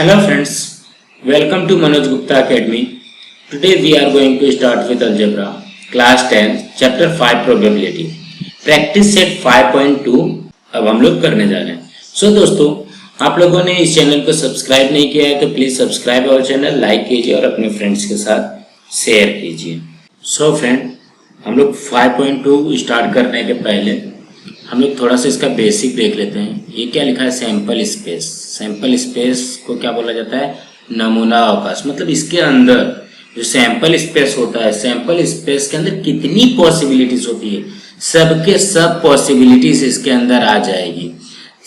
Hello friends, welcome to Manoj Gupta Academy. Today we are going to start with algebra, class 10, chapter 5 probability. Practice set 5.2 अब हम लोग करने जा रहे हैं. दोस्तों, आप लोगों ने इस चैनल को सब्सक्राइब नहीं किया है तो please subscribe our channel, like कीजिए और अपने फ्रेंड्स के साथ शेयर कीजिए. फ्रेंड, हम लोग 5.2 स्टार्ट करने के पहले हम लोग थोड़ा सा इसका बेसिक देख लेते हैं. ये क्या लिखा है? Sample space. सैंपल स्पेस को क्या बोला जाता है? नमूना अवकाश. मतलब इसके अंदर जो सैंपल स्पेस होता है, सैंपल स्पेस के अंदर कितनी पॉसिबिलिटीज होती है, सबके सब पॉसिबिलिटीज इसके अंदर आ जाएगी.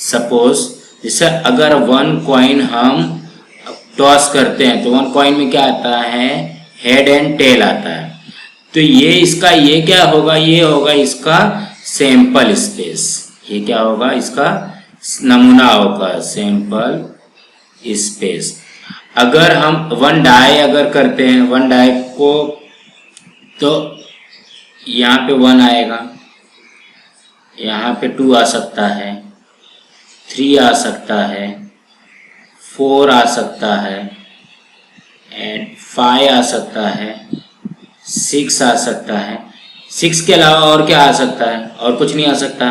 सपोज जैसे अगर वन कॉइन हम टॉस करते हैं तो वन कॉइन में क्या आता है? हेड एंड टेल आता है. तो ये इसका ये क्या होगा? ये होगा इसका सैंपल स्पेस. ये क्या होगा? इसका नमूना अवकाश, सैंपल स्पेस. अगर हम वन डाई अगर करते हैं, वन डाई को, तो यहाँ पे 1 आएगा, यहाँ पे 2 आ सकता है, 3 आ सकता है, 4 आ सकता है, एंड 5 आ सकता है, 6 आ सकता है. 6 के अलावा और क्या आ सकता है? और कुछ नहीं आ सकता.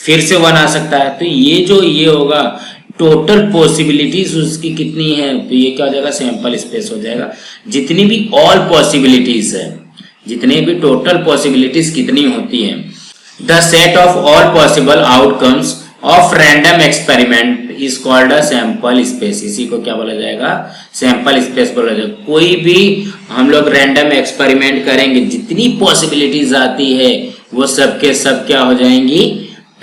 फिर से 1 आ सकता है. तो ये होगा टोटल पॉसिबिलिटीज उसकी कितनी है? तो ये क्या हो जाएगा? सैंपल स्पेस हो जाएगा. जितनी भी ऑल पॉसिबिलिटीज है, जितने भी टोटल पॉसिबिलिटीज कितनी होती हैं, the set of all possible outcomes of random experiment is called a sample space. इसी को क्या बोला जाएगा? सैंपल स्पेस बोला जाएगा. कोई भी हम लोग रैंडम एक्सपेरिमेंट करेंगे, जितनी पॉसिबिलिटीज आती है वो सब के सब क्या हो जाएंगी?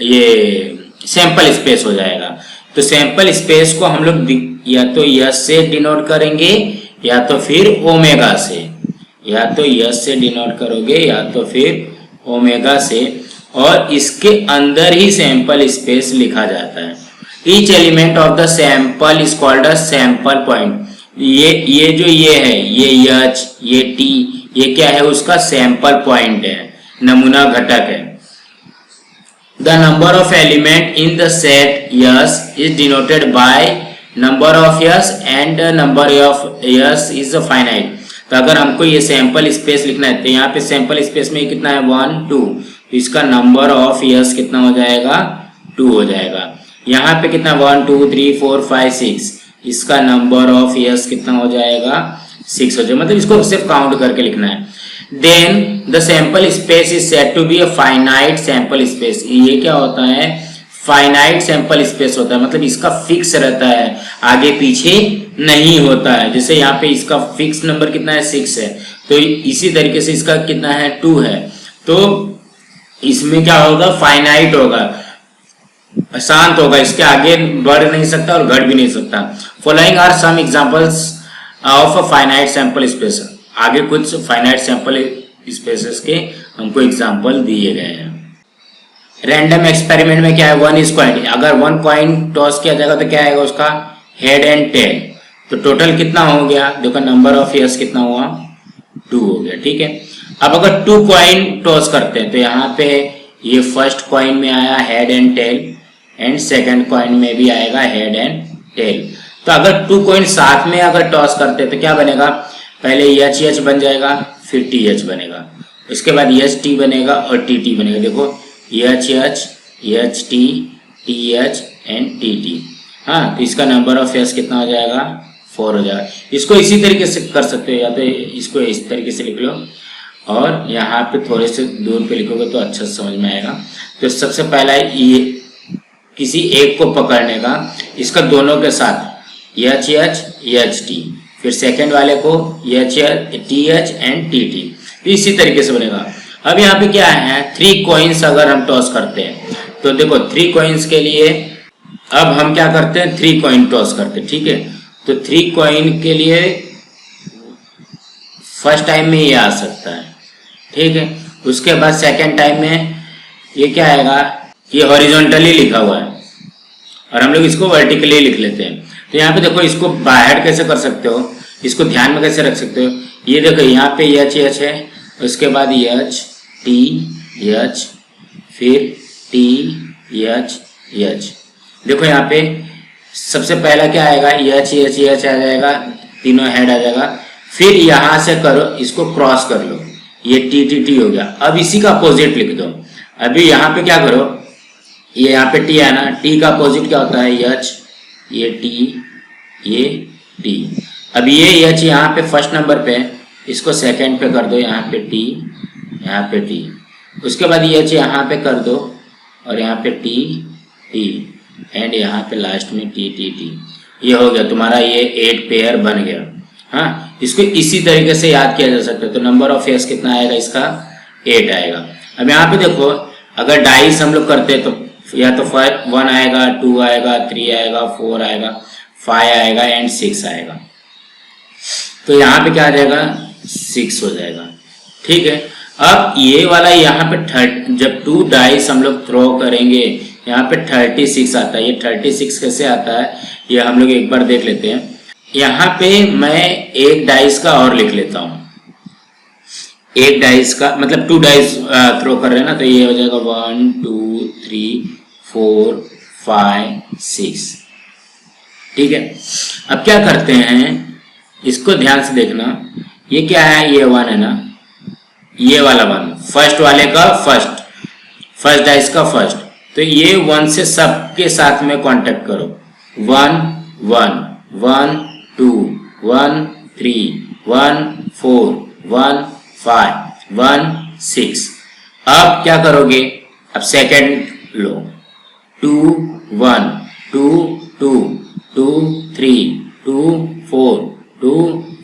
ये सैंपल स्पेस हो जाएगा. तो सैंपल स्पेस को हम लोग या तो यस से डिनोट करेंगे या तो फिर ओमेगा से. या तो यस से डिनोट करोगे या तो फिर ओमेगा से. और इसके अंदर ही सैंपल स्पेस लिखा जाता है. Each element of the sample is called a sample point. ये जो ये है, ये एच, ये टी, ये क्या है? उसका सैंपल पॉइंट है, नमूना घटक है. The number of element in the set yes is denoted by number of yes and number of yes is finite. तो अगर हमको ये सैंपल स्पेस लिखना है तो यहाँ पे सैंपल स्पेस में कितना है? 1 2. तो इसका नंबर ऑफ यस कितना हो जाएगा? 2 हो जाएगा. यहाँ पे कितना? 1 2 3 4 5 6. इसका नंबर ऑफ यस कितना हो जाएगा? 6 हो जाएगा. मतलब इसको सिर्फ काउंट करके लिखना है. Then the sample space is said to be a finite sample space. ये क्या होता है? फाइनाइट सैंपल स्पेस होता है. मतलब इसका फिक्स रहता है, आगे पीछे नहीं होता है. जैसे यहाँ पे इसका फिक्स नंबर कितना है? 6 है. तो इसी तरीके से इसका कितना है? 2 है. तो इसमें क्या होगा? फाइनाइट होगा, शांत होगा, इसके आगे बढ़ नहीं सकता और घट भी नहीं सकता. Following are some examples of a finite sample space. आगे कुछ फाइनाइट सैंपल स्पेसेस के हमको एग्जांपल दिए गए हैं. रैंडम एक्सपेरिमेंट में क्या है? 1 इज कॉइन. अगर 1 कॉइन टॉस किया जाएगा तो क्या आएगा? उसका हेड एंड टेल. तो टोटल कितना हो गया? देखो नंबर ऑफ यस कितना हुआ? 2 हो गया. ठीक है. अब अगर 2 कॉइन टॉस करते हैं तो यहाँ पे ये फर्स्ट कॉइन में आया head and tail, and second coin में भी आएगा हेड एंड टेल. तो अगर 2 कॉइन साथ में अगर टॉस करते हैं तो क्या बनेगा? पहले एच एच बन जाएगा, फिर टी एच बनेगा, उसके बाद एच टी बनेगा और टी टी बनेगा. देखो H H, H T H and T T. हाँ, तो इसका नंबर ऑफ एच कितना हो जाएगा? 4 हो जाएगा. इसको इसी तरीके से कर सकते हो, या तो इसको इस तरीके से लिख लो और यहाँ पे थोड़े से दूर पे लिखोगे तो अच्छा समझ में आएगा. तो सबसे पहला ये किसी एक को पकड़ने का, इसका दोनों के साथ एच एच एच टी, फिर सेकेंड वाले को H T H and T T. तो इसी तरीके से बनेगा. अब यहाँ पे क्या है? 3 कॉइन्स अगर हम टॉस करते हैं तो देखो 3 कॉइन्स के लिए अब हम क्या करते हैं? 3 कॉइन टॉस करते हैं. ठीक है. तो 3 कॉइन के लिए फर्स्ट टाइम में ये आ सकता है. ठीक है. उसके बाद सेकेंड टाइम में ये क्या आएगा? ये हॉरिजॉन्टली लिखा हुआ है और हम लोग इसको वर्टिकली लिख लेते हैं. तो यहाँ पे देखो, इसको बाहर कैसे कर सकते हो, इसको ध्यान में कैसे रख सकते हो? ये देखो यहाँ पे एच एच है, उसके बाद एच टी एच, फिर टी एच एच. देखो यहाँ पे सबसे पहला क्या आएगा, एच एच एच आ जाएगा, तीनों हेड आ जाएगा। फिर यहां से करो, इसको क्रॉस कर लो, ये टी टी टी हो गया। अब इसी का अपोजिट लिख दो। अभी यहाँ पे क्या करो, ये यहाँ पे टी है ना, टी का अपोजिट क्या होता है, एच, ये टी, ये टी। अब ये एच यहाँ पे फर्स्ट नंबर पे, इसको सेकंड पे कर दो, यहाँ पे टी, यहाँ पे टी। उसके बाद एच यहाँ पे कर दो और यहाँ पे टी टी एंड यहाँ पे लास्ट में टी टी टी। ये हो गया तुम्हारा, ये 8 पेयर बन गया। हाँ, इसको इसी तरीके से याद किया जा सकता है। तो नंबर ऑफ फेयर्स कितना आएगा इसका, 8 आएगा। अब यहाँ पे देखो, अगर डाइस हम लोग करते हैं तो या तो 1 आएगा, 2 आएगा, 3 आएगा, 4 आएगा, 5 आएगा एंड 6 आएगा। तो यहाँ पे क्या आ जाएगा, 6 हो जाएगा। ठीक है। अब ये वाला यहाँ पे जब 2 डाइस हम लोग थ्रो करेंगे, यहाँ पे 36 आता है। ये 36 कैसे आता है, ये हम लोग एक बार देख लेते हैं। यहाँ पे मैं एक डाइस का और लिख लेता हूँ, एक डाइस का मतलब 2 डाइस थ्रो कर रहे हैं ना, तो ये हो जाएगा 1 2 3 4 5 6। ठीक है। अब क्या करते हैं, इसको ध्यान से देखना, ये क्या है, ये 1 है ना, ये वाला 1 फर्स्ट वाले का फर्स्ट डाइस का फर्स्ट। तो ये 1 से सबके साथ में कांटेक्ट करो, 1 1 1 2 1 3 1 4 1 5 1 6। अब क्या करोगे, अब सेकंड लो, 2 1 2 2 2 3 2 4 2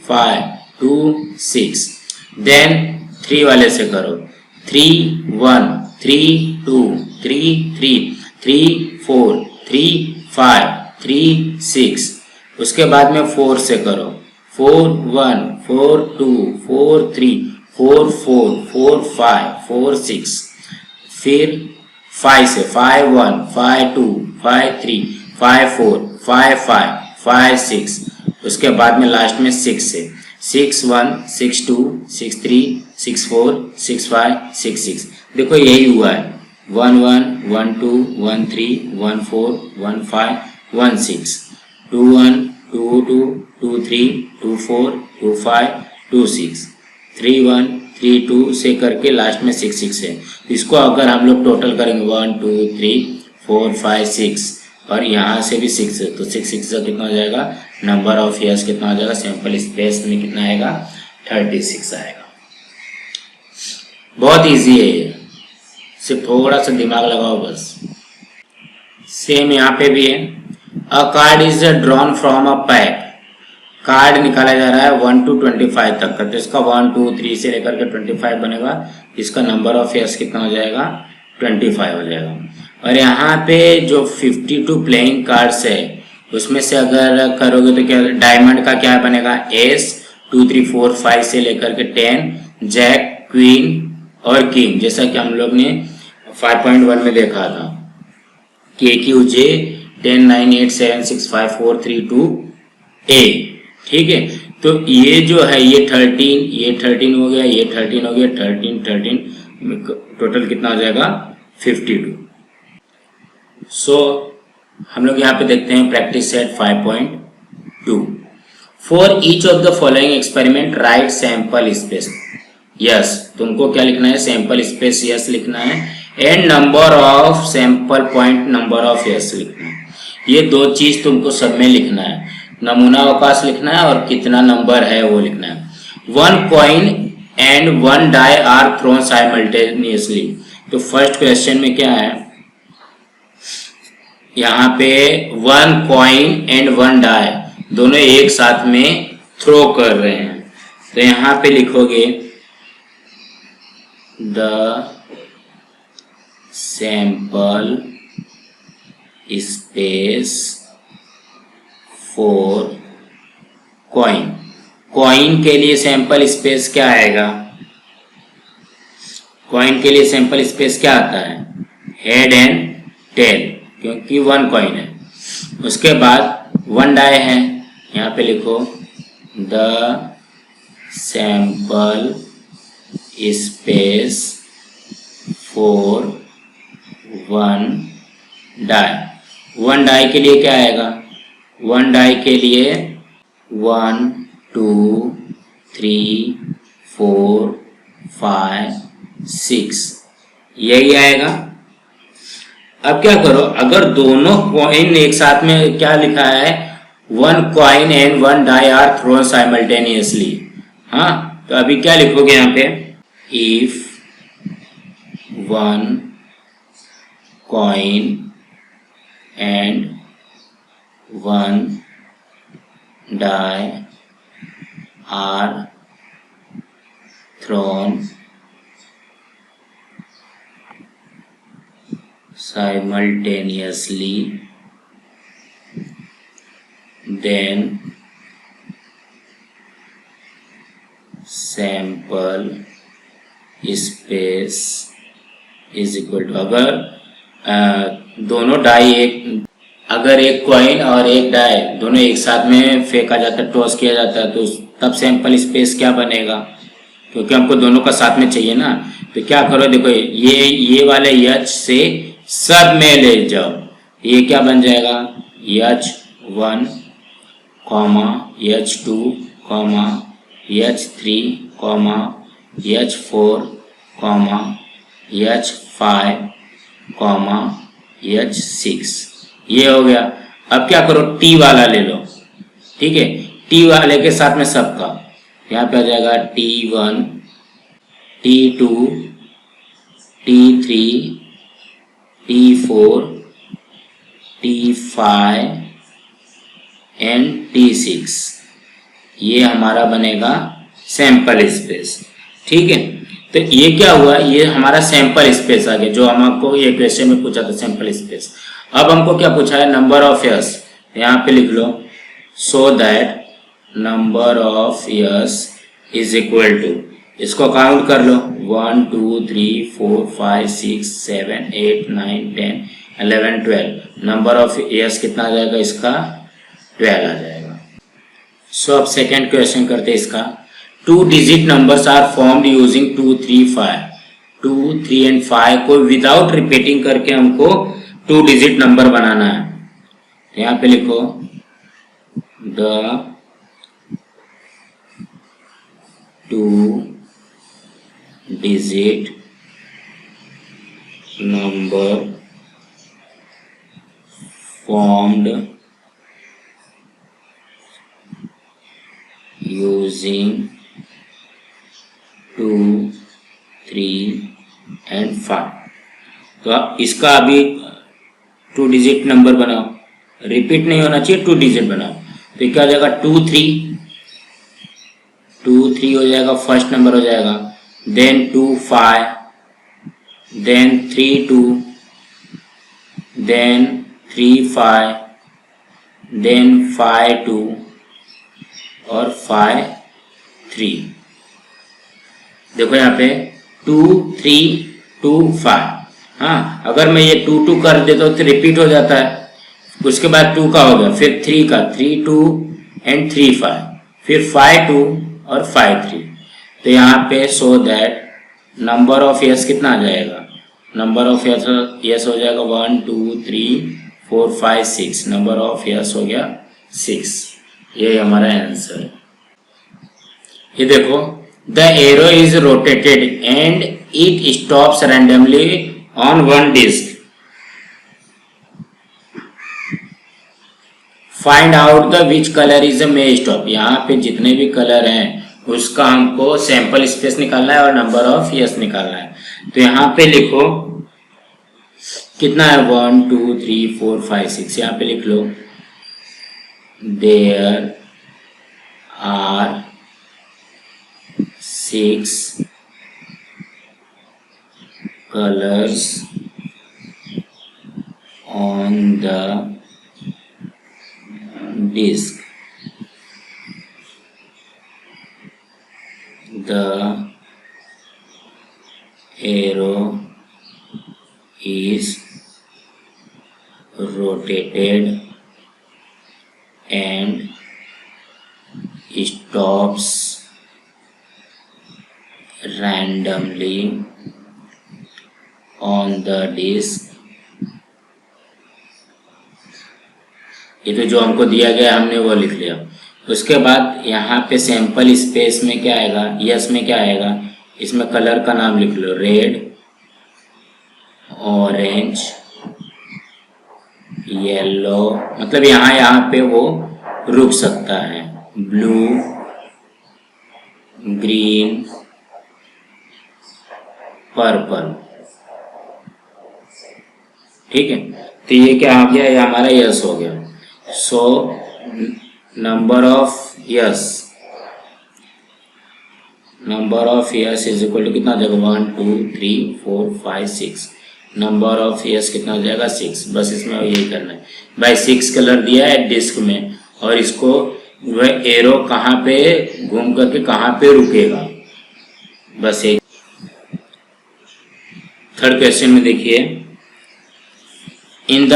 5 2 6। देन 3 वाले से करो, 3 1 3 2 3 3 3 4 3 5 3 6। उसके बाद में 4 से करो, 4 1 4 2 4 3 4 4 4 5 4 6। फिर 5 से 5 1 5 2 5 3 5 4 5 5 5 6। उसके बाद में लास्ट में 6 से, 6 1 6 2 6 3 6 4 6 5 6 6। देखो यही हुआ है, 1 1 1 2 1 3 1 4 1 5 1 6 2 1 2 2 2 3 2 4 2 5 2 6 3 1 3 2 से करके लास्ट में 6 6 है। इसको अगर हम लोग टोटल करेंगे 1 2 3 4 5 6 और यहाँ से भी 6 है, तो 6 6 का कितना हो जाएगा, नंबर ऑफ ईयर्स कितना हो जाएगा, सैंपल स्पेस में कितना आएगा, 36 आएगा। बहुत इजी है ये, सिर्फ थोड़ा सा दिमाग लगाओ बस। सेम यहाँ पे भी है, अ card is drawn from a pack. Card निकाला जा रहा है 1 to 25 तक का, तो इसका 1 2 3 से लेकर के 25 बनेगा। इसका नंबर ऑफ ईयर्स कितना हो जाएगा, 25 हो जाएगा। और यहाँ पे जो 52 प्लेइंग कार्ड्स है उसमें से अगर करोगे तो क्या, डायमंड का क्या बनेगा, एस 2 3 4 5 से लेकर के 10, जैक क्वीन और किंग, जैसा कि हम लोग ने 5.1 में देखा था, के क्यू जे 10 9 8 7 6 5 4 3 2 ए। ठीक है। तो ये जो है ये 13, ये 13 हो गया, ये 13 हो गया, 13 13 टोटल कितना हो जाएगा, 52। सो हम लोग यहाँ पे देखते हैं practice set 5.2। For each of the following experiment right sample space yes. तुमको क्या लिखना है, सैंपल स्पेस यस लिखना है and number of sample point number of yes लिखना है। ये 2 चीज तुमको सब में लिखना है, नमूना अवकाश लिखना है और कितना नंबर है वो लिखना है। 1 coin and 1 die are thrown simultaneously। तो फर्स्ट क्वेश्चन में क्या है, यहाँ पे 1 coin and 1 die दोनों एक साथ में थ्रो कर रहे हैं। तो यहाँ पे लिखोगे the sample space for coin. Coin के लिए सैंपल स्पेस क्या आएगा, कॉइन के लिए सैंपल स्पेस क्या आता है, हेड एंड टेल, क्योंकि 1 कॉइन है। उसके बाद 1 डाई है, यहाँ पे लिखो the sample space for 1 die. 1 die के लिए क्या आएगा, वन डाई के लिए 1 2 3 4 5 6 यही आएगा। अब क्या करो, अगर दोनों कॉइन एक साथ में क्या लिखा है, 1 coin and 1 die are thrown simultaneously. हाँ, तो अभी क्या लिखोगे यहाँ पे, if 1 coin and 1 die are thrown simultaneously, then sample space is equal to, अगर दोनों डाई अगर एक कॉइन और एक डाई दोनों एक साथ में फेंका जाता है, टॉस किया जाता है, तो तब सैंपल स्पेस क्या बनेगा, क्योंकि हमको दोनों का साथ में चाहिए ना। तो क्या करो, देखो ये वाले H से सब में ले जाओ, ये क्या बन जाएगा, H1 comma H2 comma H3 comma H4 comma H5 comma H6, ये हो गया। अब क्या करो, T वाला ले लो, ठीक है, T वाले के साथ में सबका, यहाँ पे आ जाएगा T1 T2 T3 T4 T5 and T6, ये हमारा बनेगा सैंपल स्पेस। ठीक है, तो ये क्या हुआ, ये हमारा सैंपल स्पेस आ गया, जो हमको ये क्वेश्चन में पूछा था सैंपल स्पेस। अब हमको क्या पूछा है, नंबर ऑफ यस, यहाँ पे लिख लो, so that number of yes is equal to, इसको काउंट कर लो, 1 2 3 4 5 6 7 8 9 10 11 12, नंबर ऑफ यस कितना आ जाएगा इसका, 12 आ जाएगा। सो अब सेकेंड क्वेश्चन करते हैं इसका, 2 digit numbers are formed using 2 3 5, 2 3 and 5 को विदाउट रिपीटिंग करके हमको 2 डिजिट नंबर बनाना है। यहाँ पे लिखो, the 2 digit number formed using 2 3 and 5। तो आप इसका अभी 2 डिजिट नंबर बनाओ, रिपीट नहीं होना चाहिए, 2 डिजिट बनाओ। तो क्या हो जाएगा, 2 3 हो जाएगा, फर्स्ट नंबर हो जाएगा, देन 2 5, देन 3 2, देन 3 5, देन 5 2 और 5 3। देखो यहाँ पे 2 3 2 5, हाँ, अगर मैं ये 2 2 कर देता हूँ तो रिपीट हो जाता है, उसके बाद 2 का हो गया, फिर 3 का 3 2 एंड 3 5, फिर 5 2 और 5 3। तो यहाँ पे सो दैट नंबर ऑफ यस कितना आ जाएगा, नंबर ऑफ यस हो जाएगा 1 2 3 4 5 6, नंबर ऑफ यस हो गया 6, ये हमारा आंसर है। ये देखो, the arrow is rotated and it stops randomly on one disc, find out the which colour is may stop. यहाँ पे जितने भी कलर हैं उसका हमको सैंपल स्पेस निकालना है और नंबर ऑफ यस निकालना है। तो यहाँ पे लिखो कितना है, 1 2 3 4 5 6, यहाँ पे लिख लो, there are 6 colours on the disk, the arrow is rotated and stops randomly on the disk ये तो जो हमको दिया गया हमने वो लिख लिया। उसके बाद यहाँ पे सैंपल स्पेस में क्या आएगा, यस में क्या आएगा, इसमें कलर का नाम लिख लो, रेड, ऑरेंज, येलो, मतलब यहाँ पे वो रुक सकता है, ब्लू, ग्रीन, पर्पल। ठीक है, तो ये क्या हो गया, ये हमारा यस हो गया। So number of yes is equal to कितना हो जाएगा, 1 2 3 4 5 6। नंबर ऑफ यस कितना हो जाएगा, 6। बस इसमें यही करना है भाई। 6 कलर दिया है डिस्क में, और इसको वह एरो कहाँ पे घूम करके कहाँ पे रुकेगा, बस एक। थर्ड क्वेश्चन में देखिए, in the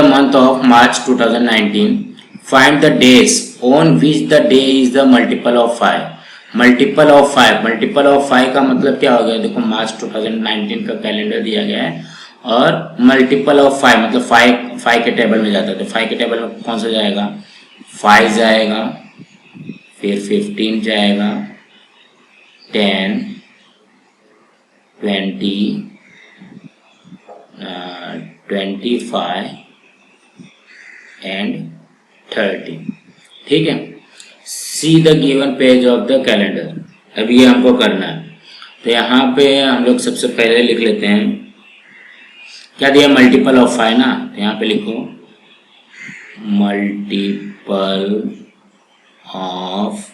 month of March 2019 find the days on which the day is the multiple of 5। Multiple of 5 का मतलब क्या हो गया, देखो मार्च 2019 का कैलेंडर दिया गया है, और मल्टीपल ऑफ 5 मतलब 5 के टेबल में जाता है। तो 5 के टेबल में कौन सा जाएगा, 5 जाएगा, फिर 15 जाएगा, 10, 20, 25 एंड 30। ठीक है, see the given page of the calendar. अब ये हमको करना है, तो यहाँ पे हम लोग सबसे पहले लिख लेते हैं, क्या दिया, मल्टीपल ऑफ 5 ना, तो यहाँ पे लिखो मल्टीपल ऑफ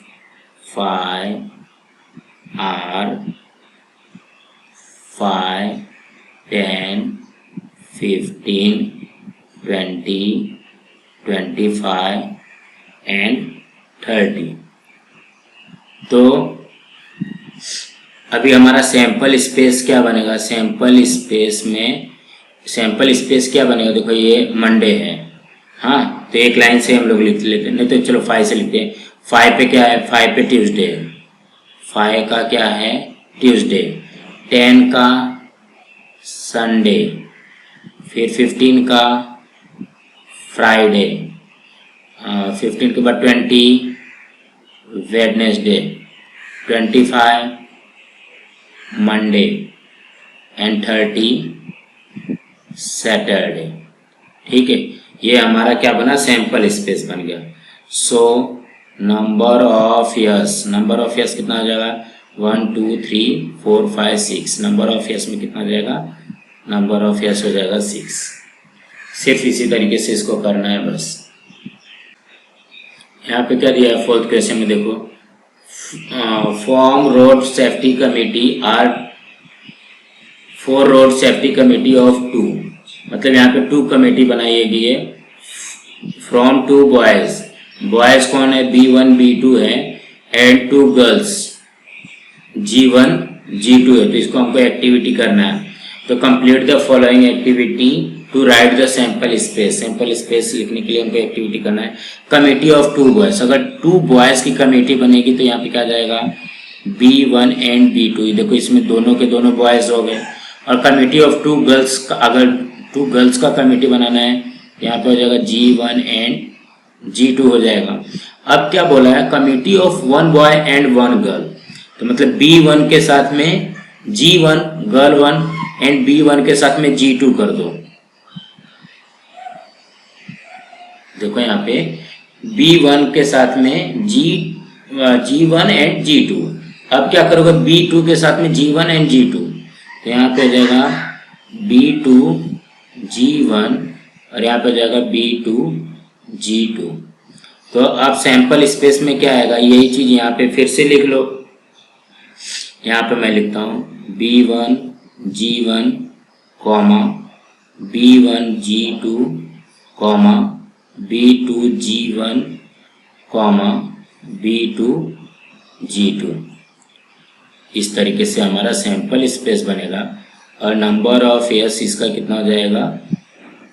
5 आर 5, 10, 15, 20, 25 एंड 30। तो अभी हमारा सैंपल स्पेस क्या बनेगा, सैंपल स्पेस क्या बनेगा, देखो ये मंडे है, हाँ, तो एक लाइन से हम लोग लिख लेते हैं, नहीं तो चलो 5 से लिखते हैं। 5 पे क्या है, 5 पे ट्यूसडे, 5 का क्या है, ट्यूसडे, 10 का संडे, फिर 15 का फ्राइडे, 15 के बाद 20 वेडनेसडे, 25 मंडे एंड 30 सैटरडे। ठीक है, ये हमारा क्या बना, सैंपल स्पेस बन गया। सो नंबर ऑफ यस कितना हो जाएगा, 1 2 3 4 5 6। नंबर ऑफ यस में कितना हो जाएगा, नंबर ऑफ यस हो जाएगा 6। सिर्फ इसी तरीके से इसको करना है बस। यहाँ पे क्या दिया है, फोर्थ क्वेश्चन में देखो, form road safety committee are 4 road safety committee of 2। मतलब यहाँ पे 2 कमेटी बनाई गई है फ्रॉम 2 बॉयज कौन है, B1 B2 है, एंड 2 गर्ल्स G1 G2 है। तो इसको हमको एक्टिविटी करना है, तो complete the following activity to write the sample space लिखने के लिए हमको एक्टिविटी करना है। कमेटी ऑफ 2 बॉयज, अगर 2 बॉयज की कमेटी बनेगी तो यहाँ पे क्या जाएगा, B1 एंड B2। देखो इसमें दोनों के दोनों बॉयज हो गए, और कमेटी ऑफ 2 गर्ल्स का, अगर 2 गर्ल्स का कमेटी बनाना है यहाँ पे हो जाएगा G1 एंड G2 हो जाएगा। अब क्या बोला है, committee of 1 boy and 1 girl, तो मतलब B1 के साथ में G1 गर्ल 1 एंड B1 के साथ में G2 कर दो। देखो यहाँ पे B1 के साथ में G1 एंड G2। अब क्या करोगे, B2 के साथ में G1 एंड G2, तो यहाँ पे हो जाएगा B2 G1 और यहाँ पे हो जाएगा B2 G2। तो अब सैंपल स्पेस में क्या आएगा, यही चीज यहाँ पे फिर से लिख लो। यहाँ पे मैं लिखता हूँ B1 G1 comma B1 G2 comma B2 G1 comma B2 G2। इस तरीके से हमारा सैंपल स्पेस बनेगा, और नंबर ऑफ एयर्स इसका कितना हो जाएगा,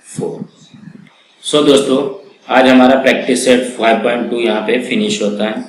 4। सो दोस्तों, आज हमारा प्रैक्टिस सेट 5.2 यहाँ पे फिनिश होता है।